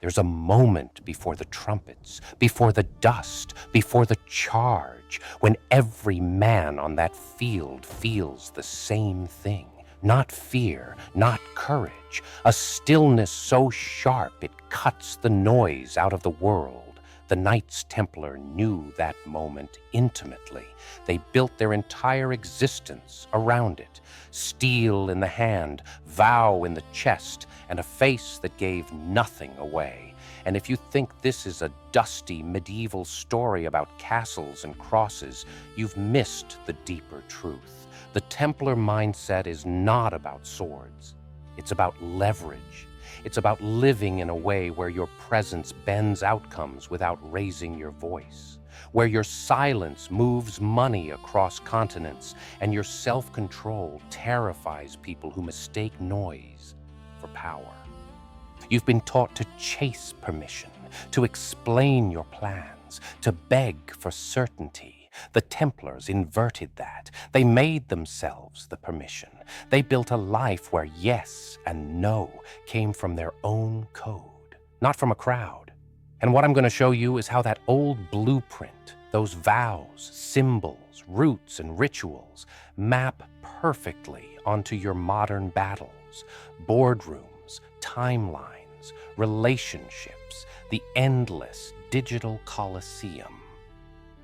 There's a moment before the trumpets, before the dust, before the charge, when every man on that field feels the same thing. Not fear, not courage, a stillness so sharp it cuts the noise out of the world. The Knights Templar knew that moment intimately. They built their entire existence around it. Steel in the hand, vow in the chest, and a face that gave nothing away. And if you think this is a dusty medieval story about castles and crosses, you've missed the deeper truth. The Templar mindset is not about swords. It's about leverage. It's about living in a way where your presence bends outcomes without raising your voice, where your silence moves money across continents, and your self-control terrifies people who mistake noise for power. You've been taught to chase permission, to explain your plans, to beg for certainty. The Templars inverted that. They made themselves the permission. They built a life where yes and no came from their own code, not from a crowd. And what I'm going to show you is how that old blueprint, those vows, symbols, roots, and rituals map perfectly onto your modern battles, boardrooms, timelines, relationships, the endless digital coliseum.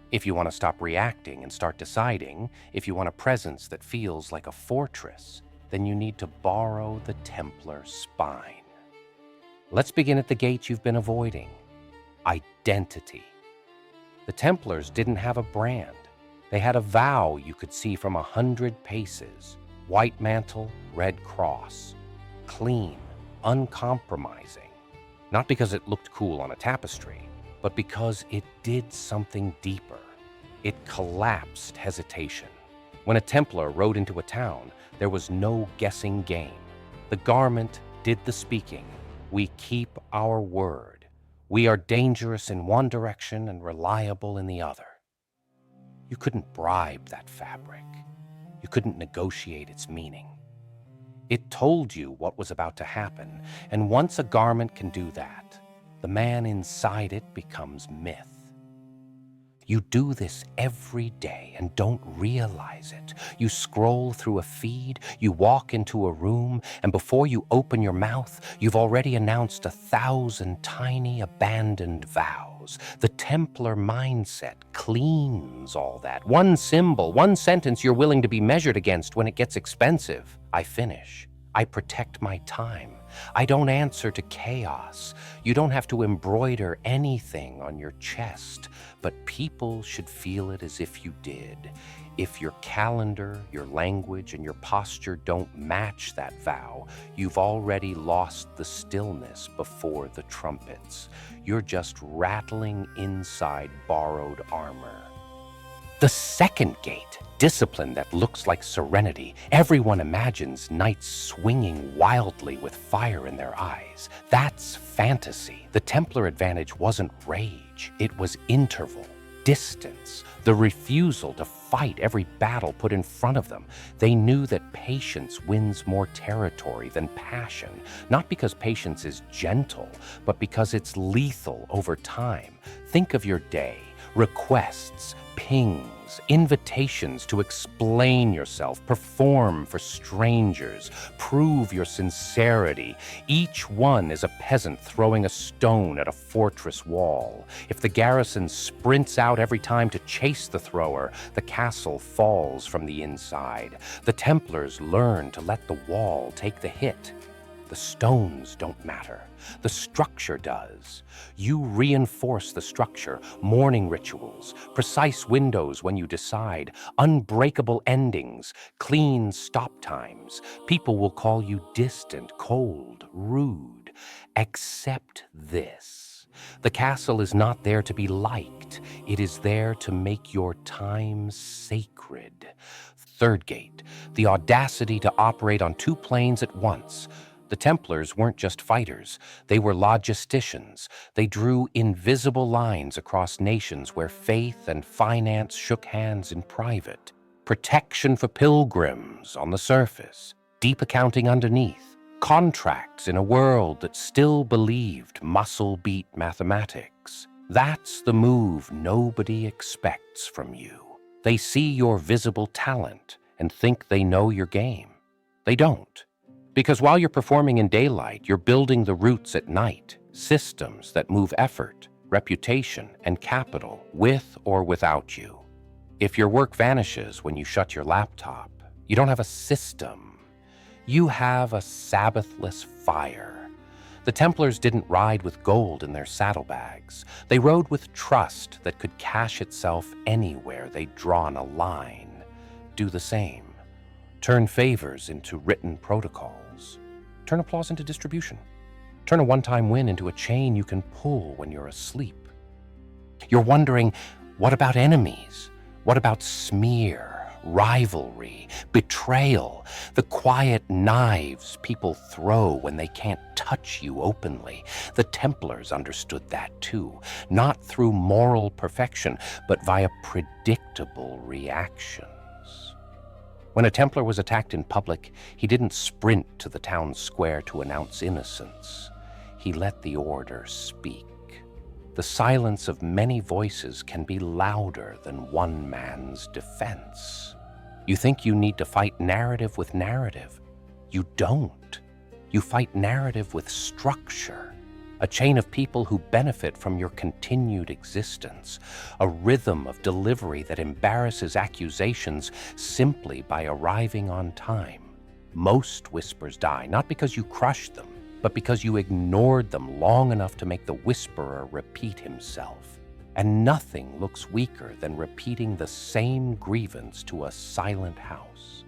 If you want to stop reacting and start deciding, if you want a presence that feels like a fortress, then you need to borrow the Templar spine. Let's begin at the gate you've been avoiding: identity. The Templars didn't have a brand. They had a vow you could see from 100 paces. White mantle, red cross. Clean, uncompromising. Not because it looked cool on a tapestry, but because it did something deeper. It collapsed hesitation. When a Templar rode into a town, there was no guessing game. The garment did the speaking. We keep our word. We are dangerous in one direction and reliable in the other. You couldn't bribe that fabric. You couldn't negotiate its meaning. It told you what was about to happen, and once a garment can do that, the man inside it becomes myth. You do this every day and don't realize it. You scroll through a feed, you walk into a room, and before you open your mouth, you've already announced 1,000 tiny abandoned vows. The Templar mindset cleans all that. One symbol, one sentence you're willing to be measured against when it gets expensive. I finish. I protect my time. I don't answer to chaos. You don't have to embroider anything on your chest, but people should feel it as if you did. If your calendar, your language, and your posture don't match that vow, you've already lost the stillness before the trumpets. You're just rattling inside borrowed armor. The second gate, discipline that looks like serenity. Everyone imagines knights swinging wildly with fire in their eyes. That's fantasy. The Templar advantage wasn't rage. It was interval, distance, the refusal to fight every battle put in front of them. They knew that patience wins more territory than passion, not because patience is gentle, but because it's lethal over time. Think of your day. Requests, pings, invitations to explain yourself, perform for strangers, prove your sincerity. Each one is a peasant throwing a stone at a fortress wall. If the garrison sprints out every time to chase the thrower, the castle falls from the inside. The Templars learn to let the wall take the hit. The stones don't matter. The structure does. You reinforce the structure, morning rituals, precise windows when you decide, unbreakable endings, clean stop times. People will call you distant, cold, rude. Accept this. The castle is not there to be liked. It is there to make your time sacred. Third gate, the audacity to operate on two planes at once. The Templars weren't just fighters. They were logisticians. They drew invisible lines across nations where faith and finance shook hands in private. Protection for pilgrims on the surface. Deep accounting underneath. Contracts in a world that still believed muscle-beat mathematics. That's the move nobody expects from you. They see your visible talent and think they know your game. They don't. Because while you're performing in daylight, you're building the roots at night, systems that move effort, reputation, and capital with or without you. If your work vanishes when you shut your laptop, you don't have a system. You have a Sabbathless fire. The Templars didn't ride with gold in their saddlebags. They rode with trust that could cache itself anywhere they'd drawn a line. Do the same. Turn favors into written protocols. Turn applause into distribution. Turn a one-time win into a chain you can pull when you're asleep. You're wondering, what about enemies? What about smear? Rivalry, betrayal, the quiet knives people throw when they can't touch you openly. The Templars understood that too, not through moral perfection, but via predictable reactions. When a Templar was attacked in public, he didn't sprint to the town square to announce innocence. He let the order speak. The silence of many voices can be louder than one man's defense. You think you need to fight narrative with narrative. You don't. You fight narrative with structure, a chain of people who benefit from your continued existence, a rhythm of delivery that embarrasses accusations simply by arriving on time. Most whispers die, not because you crushed them, but because you ignored them long enough to make the whisperer repeat himself. And nothing looks weaker than repeating the same grievance to a silent house.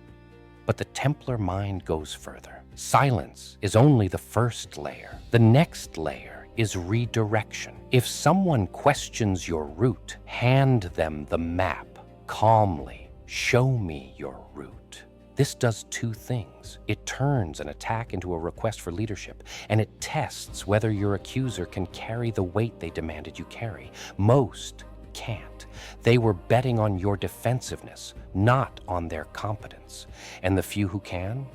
But the Templar mind goes further. Silence is only the first layer. The next layer is redirection. If someone questions your route, hand them the map calmly. Show me your route. This does two things. It turns an attack into a request for leadership, and it tests whether your accuser can carry the weight they demanded you carry. Most can't. They were betting on your defensiveness, not on their competence. And the few who can?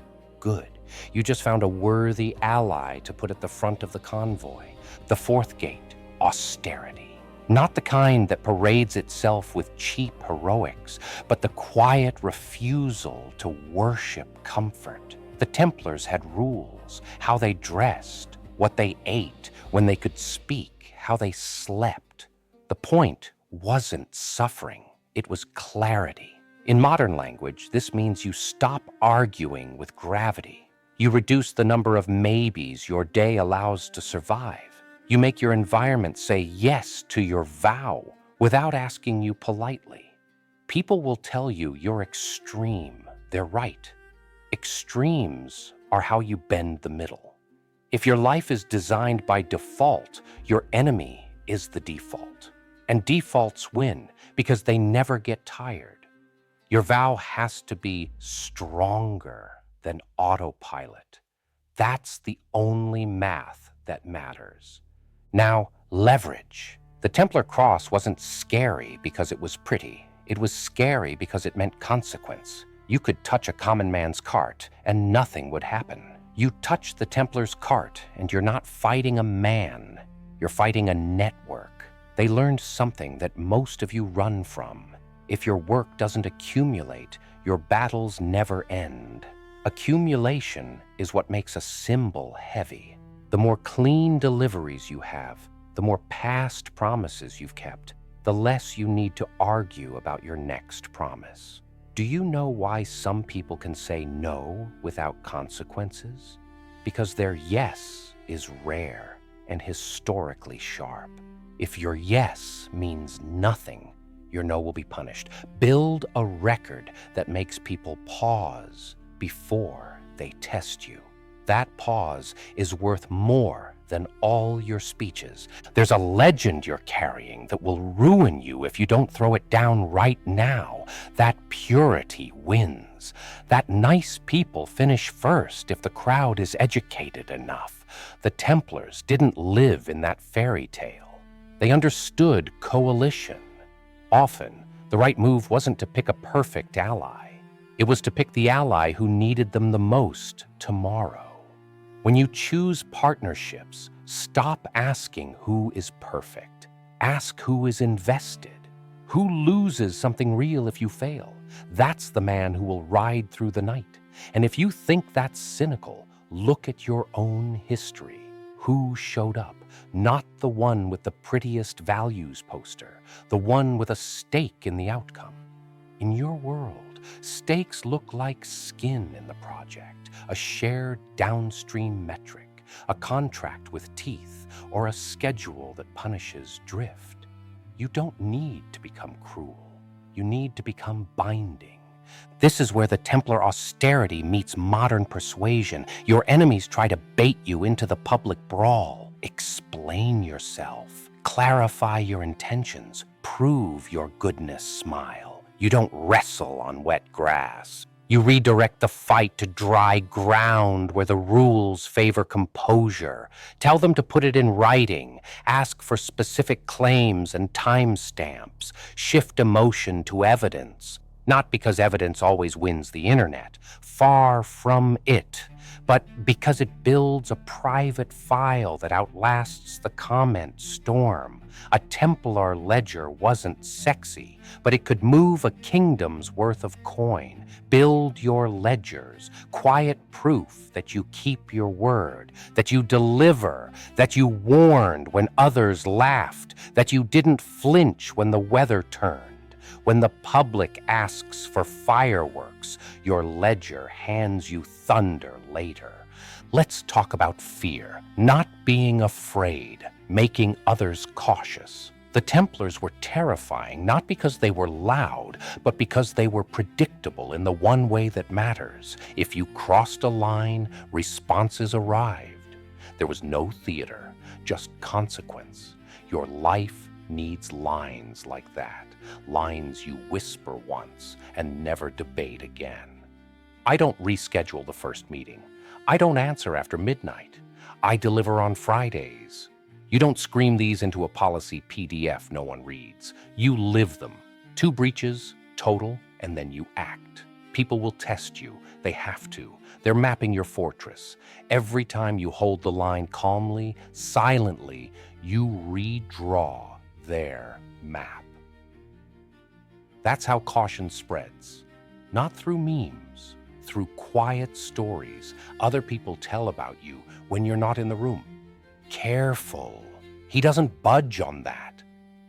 Good. You just found a worthy ally to put at the front of the convoy. The fourth gate, austerity. Not the kind that parades itself with cheap heroics, but the quiet refusal to worship comfort. The Templars had rules, how they dressed, what they ate, when they could speak, how they slept. The point wasn't suffering, it was clarity. In modern language, this means you stop arguing with gravity. You reduce the number of maybes your day allows to survive. You make your environment say yes to your vow without asking you politely. People will tell you you're extreme. They're right. Extremes are how you bend the middle. If your life is designed by default, your enemy is the default. And defaults win because they never get tired. Your vow has to be stronger than autopilot. That's the only math that matters. Now, leverage. The Templar cross wasn't scary because it was pretty. It was scary because it meant consequence. You could touch a common man's cart and nothing would happen. You touch the Templar's cart and you're not fighting a man. You're fighting a network. They learned something that most of you run from. If your work doesn't accumulate, your battles never end. Accumulation is what makes a symbol heavy. The more clean deliveries you have, the more past promises you've kept, the less you need to argue about your next promise. Do you know why some people can say no without consequences? Because their yes is rare and historically sharp. If your yes means nothing, your no will be punished. Build a record that makes people pause before they test you. That pause is worth more than all your speeches. There's a legend you're carrying that will ruin you if you don't throw it down right now. That purity wins. That nice people finish first if the crowd is educated enough. The Templars didn't live in that fairy tale. They understood coalition. Often, the right move wasn't to pick a perfect ally. It was to pick the ally who needed them the most tomorrow. When you choose partnerships, stop asking who is perfect. Ask who is invested. Who loses something real if you fail? That's the man who will ride through the night. And if you think that's cynical, look at your own history. Who showed up? Not the one with the prettiest values poster, the one with a stake in the outcome. In your world, stakes look like skin in the project, a shared downstream metric, a contract with teeth, or a schedule that punishes drift. You don't need to become cruel. You need to become binding. This is where the Templar austerity meets modern persuasion. Your enemies try to bait you into the public brawl. Explain yourself. Clarify your intentions. Prove your goodness smile. You don't wrestle on wet grass. You redirect the fight to dry ground where the rules favor composure. Tell them to put it in writing. Ask for specific claims and timestamps. Shift emotion to evidence. Not because evidence always wins the internet, far from it, but because it builds a private file that outlasts the comment storm. A Templar ledger wasn't sexy, but it could move a kingdom's worth of coin. Build your ledgers, quiet proof that you keep your word, that you deliver, that you warned when others laughed, that you didn't flinch when the weather turned. When the public asks for fireworks, your ledger hands you thunder later. Let's talk about fear, not being afraid, making others cautious. The Templars were terrifying, not because they were loud, but because they were predictable in the one way that matters. If you crossed a line, responses arrived. There was no theater, just consequence. Your life needs lines like that. Lines you whisper once and never debate again. I don't reschedule the first meeting. I don't answer after midnight. I deliver on Fridays. You don't scream these into a policy PDF no one reads. You live them. 2 breaches, total, and then you act. People will test you. They have to. They're mapping your fortress. Every time you hold the line calmly, silently, you redraw their map. That's how caution spreads. Not through memes, through quiet stories other people tell about you when you're not in the room. Careful. He doesn't budge on that.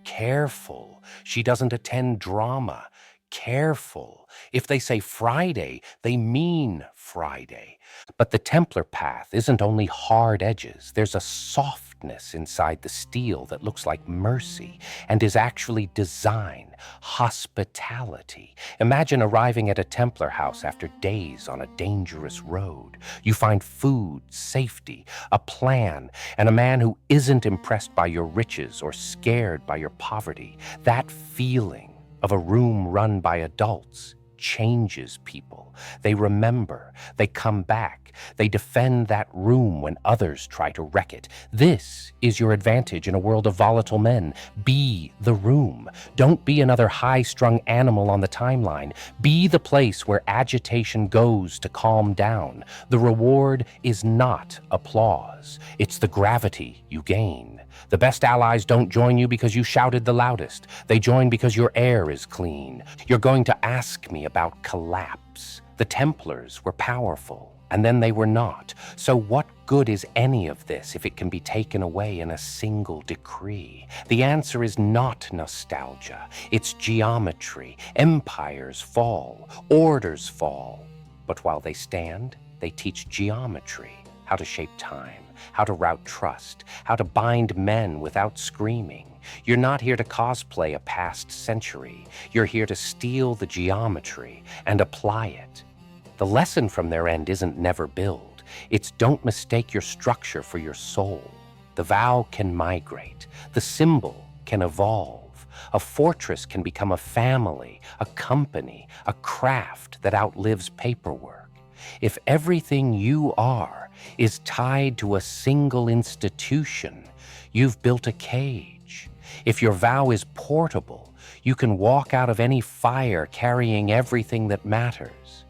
Careful. She doesn't attend drama. Careful. If they say Friday, they mean Friday. But the Templar path isn't only hard edges. There's a softness inside the steel that looks like mercy and is actually design, hospitality. Imagine arriving at a Templar house after days on a dangerous road. You find food, safety, a plan, and a man who isn't impressed by your riches or scared by your poverty. That feeling of a room run by adults changes people. They remember, they come back, they defend that room when others try to wreck it. This is your advantage in a world of volatile men. Be the room. Don't be another high-strung animal on the timeline. Be the place where agitation goes to calm down. The reward is not applause. It's the gravity you gain. The best allies don't join you because you shouted the loudest. They join because your air is clean. You're going to ask me about collapse. The Templars were powerful, and then they were not. So what good is any of this if it can be taken away in a single decree? The answer is not nostalgia. It's geometry. Empires fall. Orders fall. But while they stand, they teach geometry. How to shape time, how to route trust, how to bind men without screaming. You're not here to cosplay a past century. You're here to steal the geometry and apply it. The lesson from their end isn't never build. It's don't mistake your structure for your soul. The vow can migrate. The symbol can evolve. A fortress can become a family, a company, a craft that outlives paperwork. If everything you are is tied to a single institution, you've built a cage. If your vow is portable, you can walk out of any fire carrying everything that matters.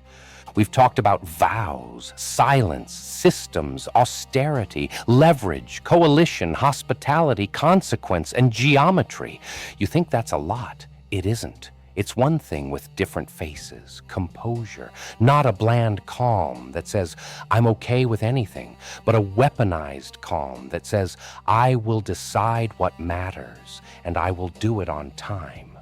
We've talked about vows, silence, systems, austerity, leverage, coalition, hospitality, consequence, and geometry. You think that's a lot? It isn't. It's one thing with different faces, composure, not a bland calm that says, I'm okay with anything, but a weaponized calm that says, I will decide what matters, and I will do it on time.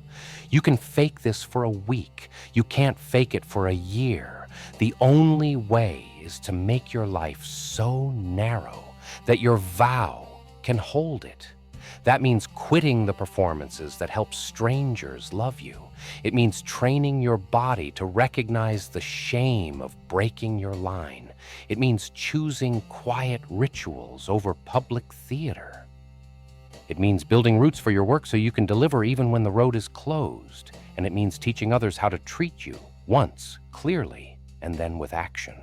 You can fake this for a week. You can't fake it for a year. The only way is to make your life so narrow that your vow can hold it. That means quitting the performances that help strangers love you. It means training your body to recognize the shame of breaking your line. It means choosing quiet rituals over public theater. It means building roots for your work so you can deliver even when the road is closed. And it means teaching others how to treat you, once clearly, and then with action.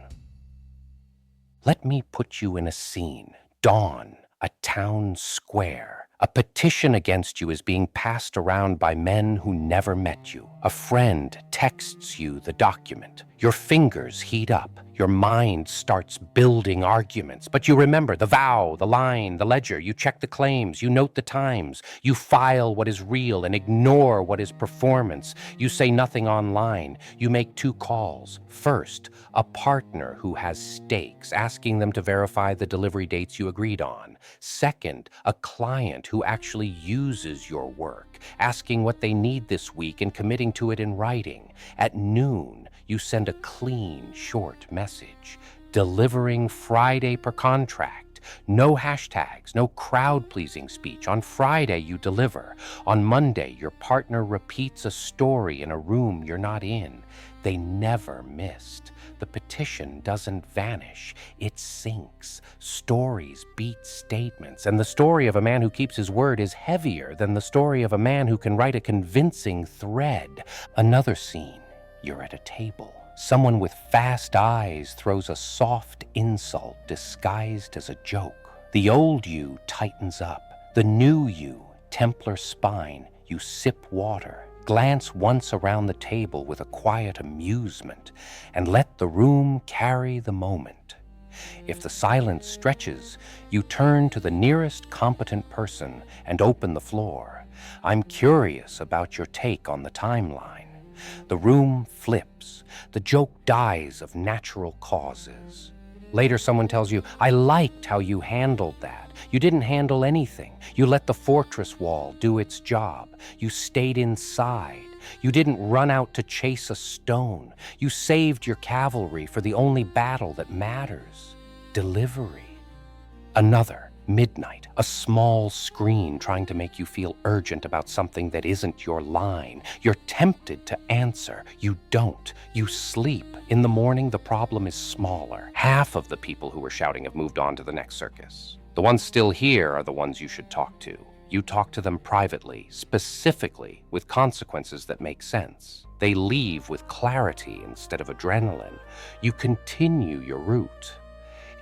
Let me put you in a scene. Dawn, a town square. A petition against you is being passed around by men who never met you. A friend texts you the document. Your fingers heat up. Your mind starts building arguments. But you remember the vow, the line, the ledger. You check the claims. You note the times. You file what is real and ignore what is performance. You say nothing online. You make 2 calls. First, a partner who has stakes, asking them to verify the delivery dates you agreed on. Second, a client who actually uses your work, asking what they need this week and committing to it in writing. At noon, you send a clean, short message, delivering Friday per contract. No hashtags, no crowd-pleasing speech. On Friday, you deliver. On Monday, your partner repeats a story in a room you're not in. They never missed. The petition doesn't vanish. It sinks. Stories beat statements, and the story of a man who keeps his word is heavier than the story of a man who can write a convincing thread. Another scene. You're at a table. Someone with fast eyes throws a soft insult disguised as a joke. The old you tightens up. The new you, Templar spine, you sip water. Glance once around the table with a quiet amusement, and let the room carry the moment. If the silence stretches, you turn to the nearest competent person and open the floor. I'm curious about your take on the timeline. The room flips. The joke dies of natural causes. Later, someone tells you, I liked how you handled that. You didn't handle anything. You let the fortress wall do its job. You stayed inside. You didn't run out to chase a stone. You saved your cavalry for the only battle that matters, delivery. Another. Midnight, a small screen trying to make you feel urgent about something that isn't your line. You're tempted to answer. You don't. You sleep. In the morning, the problem is smaller. Half of the people who were shouting have moved on to the next circus. The ones still here are the ones you should talk to. You talk to them privately, specifically, with consequences that make sense. They leave with clarity instead of adrenaline. You continue your route.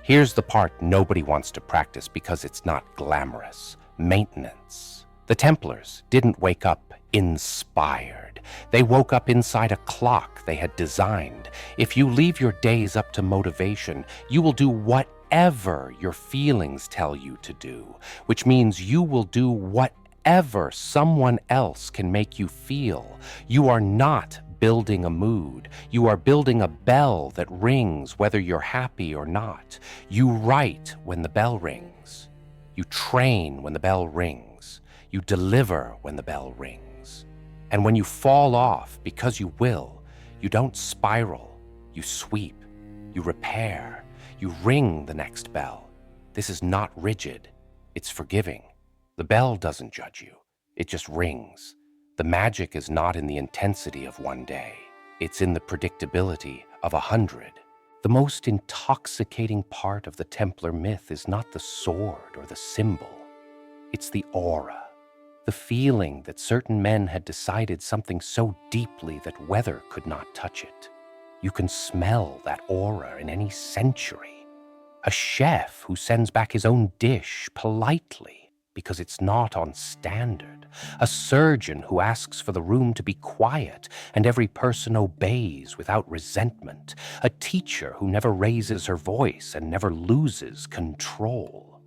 Here's the part nobody wants to practice because it's not glamorous. Maintenance. The Templars didn't wake up inspired. They woke up inside a clock they had designed. If you leave your days up to motivation, you will do whatever your feelings tell you to do, which means you will do whatever someone else can make you feel. You are not building a mood. You are building a bell that rings whether you're happy or not. You write when the bell rings. You train when the bell rings. You deliver when the bell rings. And when you fall off, because you will, you don't spiral. You sweep. You repair. You ring the next bell. This is not rigid. It's forgiving. The bell doesn't judge you. It just rings. The magic is not in the intensity of one day. It's in the predictability of 100. The most intoxicating part of the Templar myth is not the sword or the symbol. It's the aura. The feeling that certain men had decided something so deeply that weather could not touch it. You can smell that aura in any century. A chef who sends back his own dish politely because it's not on standard, a surgeon who asks for the room to be quiet and every person obeys without resentment, a teacher who never raises her voice and never loses control.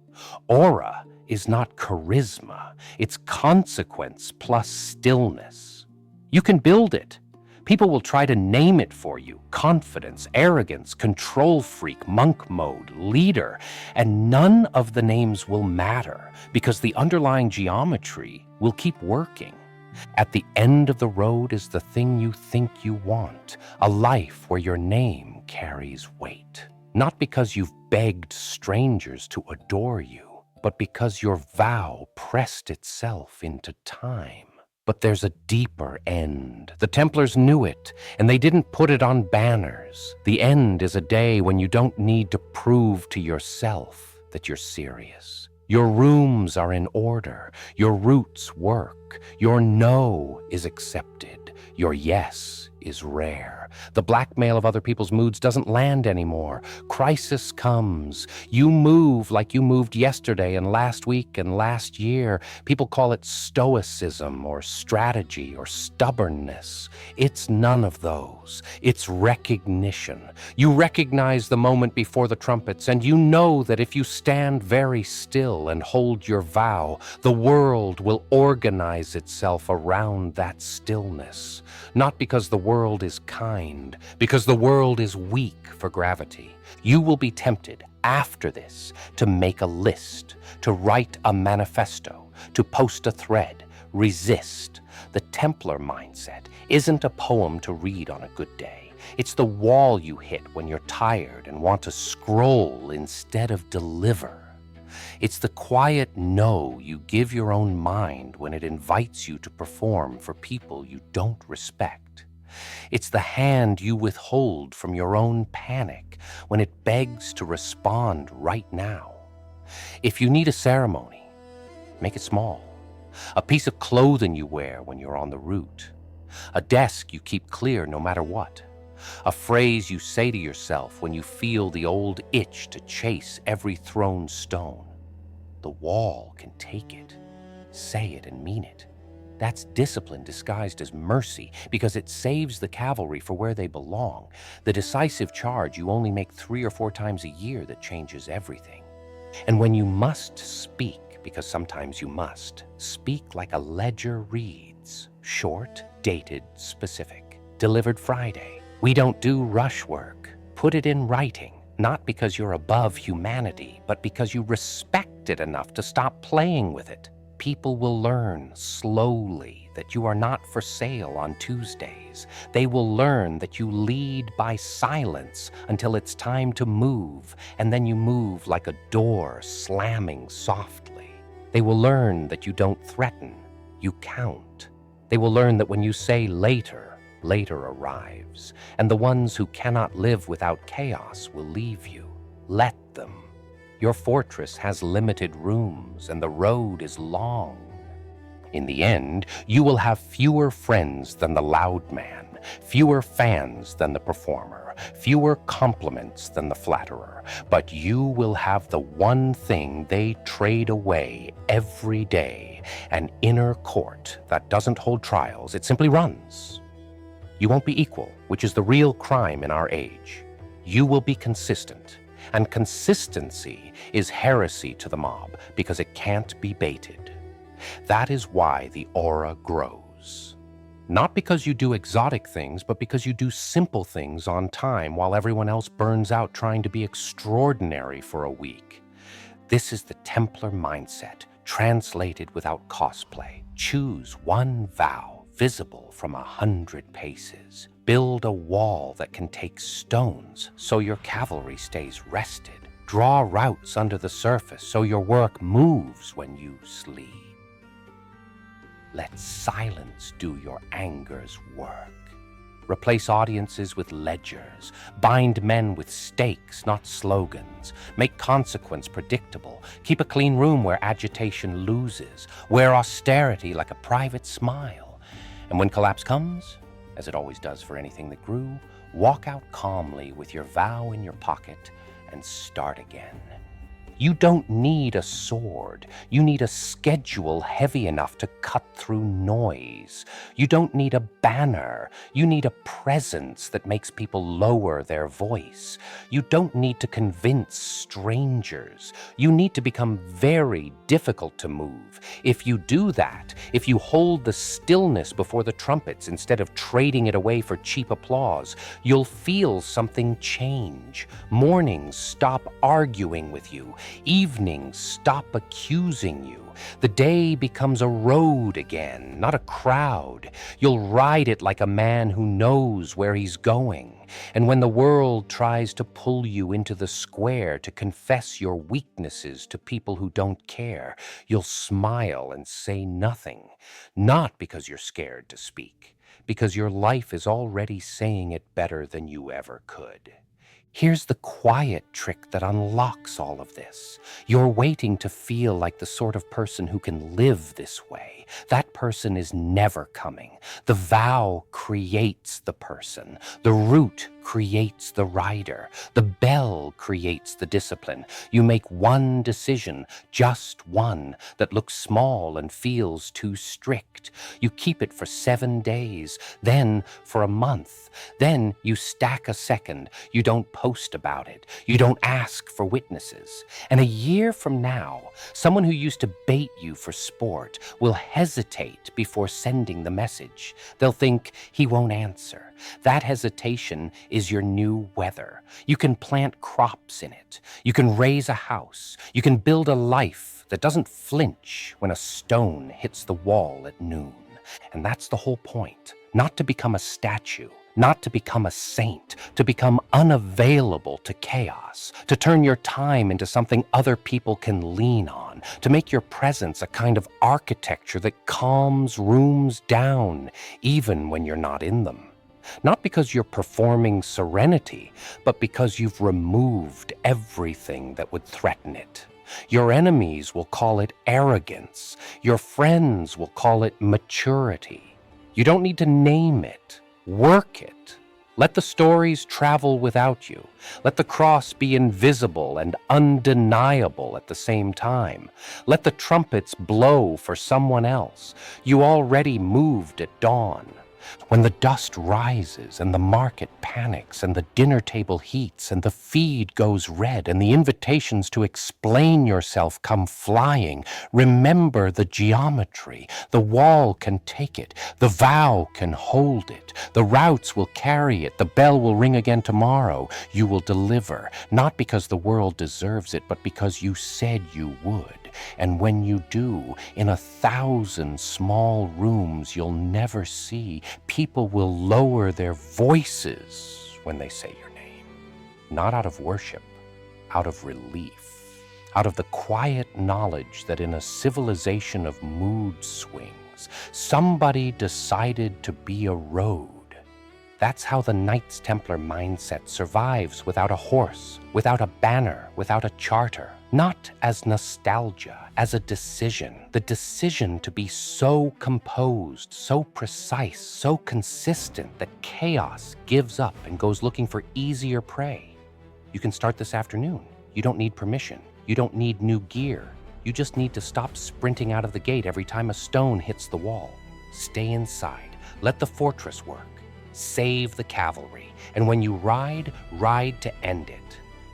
Aura is not charisma, it's consequence plus stillness. You can build it. People will try to name it for you: confidence, arrogance, control freak, monk mode, leader, and none of the names will matter because the underlying geometry will keep working. At the end of the road is the thing you think you want, a life where your name carries weight. Not because you've begged strangers to adore you, but because your vow pressed itself into time. But there's a deeper end. The Templars knew it, and they didn't put it on banners. The end is a day when you don't need to prove to yourself that you're serious. Your rooms are in order, your roots work, your no is accepted, your yes is rare. The blackmail of other people's moods doesn't land anymore. Crisis comes. You move like you moved yesterday and last week and last year. People call it stoicism or strategy or stubbornness. It's none of those. It's recognition. You recognize the moment before the trumpets, and you know that if you stand very still and hold your vow, the world will organize itself around that stillness. Not because the world is kind, because the world is weak for gravity. You will be tempted after this to make a list, to write a manifesto, to post a thread, resist. The Templar mindset isn't a poem to read on a good day. It's the wall you hit when you're tired and want to scroll instead of deliver. It's the quiet no you give your own mind when it invites you to perform for people you don't respect. It's the hand you withhold from your own panic when it begs to respond right now. If you need a ceremony, make it small. A piece of clothing you wear when you're on the route. A desk you keep clear no matter what. A phrase you say to yourself when you feel the old itch to chase every thrown stone. The wall can take it. Say it and mean it. That's discipline disguised as mercy because it saves the cavalry for where they belong. The decisive charge you only make 3 or 4 times a year that changes everything. And when you must speak, because sometimes you must, speak like a ledger reads. Short, dated, specific. Delivered Friday. We don't do rush work. Put it in writing. Not because you're above humanity, but because you respect it enough to stop playing with it. People will learn slowly that you are not for sale on Tuesdays. They will learn that you lead by silence until it's time to move, and then you move like a door slamming softly. They will learn that you don't threaten, you count. They will learn that when you say later, later arrives, and the ones who cannot live without chaos will leave you. Let them. Your fortress has limited rooms, and the road is long. In the end, you will have fewer friends than the loud man, fewer fans than the performer, fewer compliments than the flatterer, but you will have the one thing they trade away every day, an inner court that doesn't hold trials, it simply runs. You won't be equal, which is the real crime in our age. You will be consistent. And consistency is heresy to the mob because it can't be baited. That is why the aura grows. Not because you do exotic things, but because you do simple things on time while everyone else burns out trying to be extraordinary for a week. This is the Templar mindset, translated without cosplay. Choose one vow, visible from 100 paces. Build a wall that can take stones so your cavalry stays rested. Draw routes under the surface so your work moves when you sleep. Let silence do your anger's work. Replace audiences with ledgers. Bind men with stakes, not slogans. Make consequence predictable. Keep a clean room where agitation loses. Wear austerity like a private smile. And when collapse comes, as it always does for anything that grew, walk out calmly with your vow in your pocket and start again. You don't need a sword. You need a schedule heavy enough to cut through noise. You don't need a banner. You need a presence that makes people lower their voice. You don't need to convince strangers. You need to become very difficult to move. If you do that, if you hold the stillness before the trumpets instead of trading it away for cheap applause, you'll feel something change. Mornings stop arguing with you. Evenings stop accusing you. The day becomes a road again, not a crowd. You'll ride it like a man who knows where he's going. And when the world tries to pull you into the square to confess your weaknesses to people who don't care, you'll smile and say nothing. Not because you're scared to speak, because your life is already saying it better than you ever could. Here's the quiet trick that unlocks all of this. You're waiting to feel like the sort of person who can live this way. That person is never coming. The vow creates the person. The route creates the rider. The bell creates the discipline. You make one decision, just one, that looks small and feels too strict. You keep it for 7 days, then for a month. Then you stack a second. You don't post about it. You don't ask for witnesses. And a year from now, someone who used to bait you for sport will hesitate before sending the message. They'll think he won't answer. That hesitation is your new weather. You can plant crops in it. You can raise a house. You can build a life that doesn't flinch when a stone hits the wall at noon. And that's the whole point. Not to become a statue. Not to become a saint, to become unavailable to chaos, to turn your time into something other people can lean on, to make your presence a kind of architecture that calms rooms down, even when you're not in them. Not because you're performing serenity, but because you've removed everything that would threaten it. Your enemies will call it arrogance. Your friends will call it maturity. You don't need to name it. Work it. Let the stories travel without you. Let the cross be invisible and undeniable at the same time. Let the trumpets blow for someone else. You already moved at dawn. When the dust rises and the market panics and the dinner table heats and the feed goes red and the invitations to explain yourself come flying, remember the geometry. The wall can take it. The vow can hold it. The routes will carry it. The bell will ring again tomorrow. You will deliver, not because the world deserves it, but because you said you would. And when you do, in 1,000 small rooms you'll never see, people will lower their voices when they say your name. Not out of worship, out of relief, out of the quiet knowledge that in a civilization of mood swings, somebody decided to be a road. That's how the Knights Templar mindset survives without a horse, without a banner, without a charter. Not as nostalgia, as a decision. The decision to be so composed, so precise, so consistent that chaos gives up and goes looking for easier prey. You can start this afternoon. You don't need permission. You don't need new gear. You just need to stop sprinting out of the gate every time a stone hits the wall. Stay inside. Let the fortress work. Save the cavalry. And when you ride, ride to end it.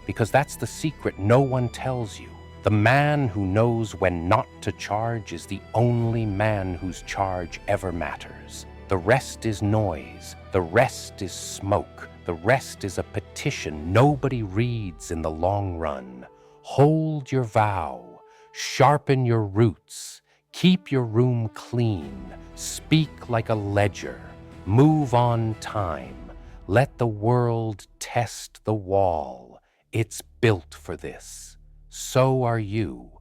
Because that's the secret no one tells you. The man who knows when not to charge is the only man whose charge ever matters. The rest is noise. The rest is smoke. The rest is a petition nobody reads in the long run. Hold your vow. Sharpen your roots. Keep your room clean. Speak like a ledger. Move on time. Let the world test the wall. It's built for this. So are you.